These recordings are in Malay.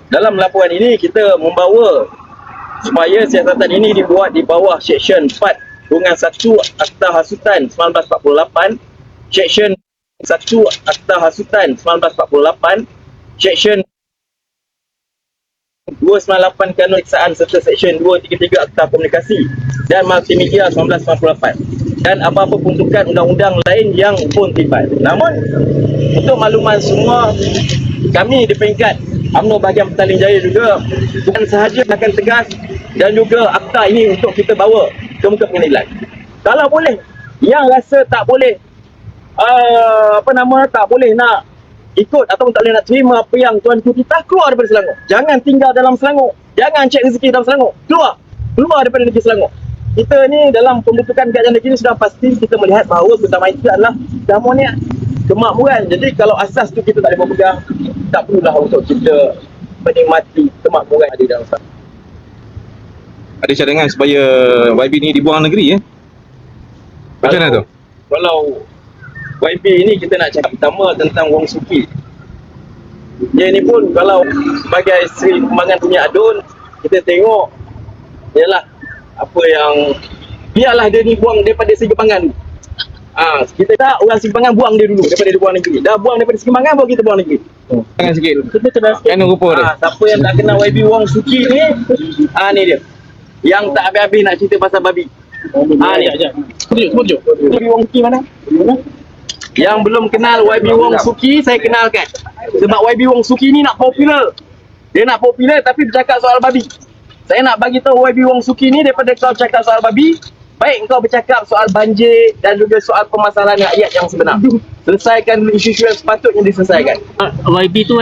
Dalam laporan ini kita membawa supaya siasatan ini dibuat di bawah Seksyen 4/1 Akta Hasutan 1948, Seksyen 1 Akta Hasutan 1948, Seksyen 298 Kanun Pemeriksaan serta Seksyen 233 Akta Komunikasi dan Multimedia 1998 dan apa-apa peruntukan undang-undang lain yang pun tibat. Namun untuk makluman semua, kami di peringkat UMNO bahagian Petaling Jaya juga bukan sahaja akan tegas dan juga akta ini untuk kita bawa ke muka pengadilan. Kalau boleh, yang rasa tak boleh tak boleh nak ikut atau tak boleh nak terima apa yang Tuan Puteri tak, keluar daripada Selangor. Jangan tinggal dalam Selangor. Jangan cek rezeki dalam Selangor. Keluar daripada negeri Selangor. Kita ni dalam pembentukan kajian negeri ni sudah pasti kita melihat bahawa Kedamaian itu adalah damoniat kemakmuran. Jadi kalau asas tu kita tak boleh berpegang, tak perlulah untuk kita menikmati kemakmuran ada dalam Selangor. Ada cadangan supaya YB ni dibuang negeri Macam mana tu? Kalau YB ni kita nak cakap pertama tentang Wong Suki. Dia ni pun kalau sebagai Seri Kembangan punya adun, kita tengok ialah apa yang biarlah dia ni buang daripada Seri Kembangan. Kita tak orang Seri Kembangan buang dia dulu daripada dia buang negeri. Dah buang daripada Seri Kembangan baru kita buang negeri. Jangan sikit. Kita kena Kan rupa dia. siapa yang tak kenal YB Wong Suki ni, ni dia. Yang tak habis-habis nak cerita pasal babi. Ni aja. Sebut. YB Wong Suki mana? Yang belum kenal YB Wong Suki, saya kenalkan. Sebab YB Wong Suki ni nak popular. Dia nak popular tapi bercakap soal babi. Saya nak bagi tahu YB Wong Suki ni, daripada kau cakap soal babi, baik kau bercakap soal banjir dan juga soal permasalahan rakyat yang sebenar. Selesaikan isu-isu yang sepatutnya diselesaikan. YB tu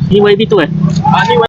Ni YB tu Ni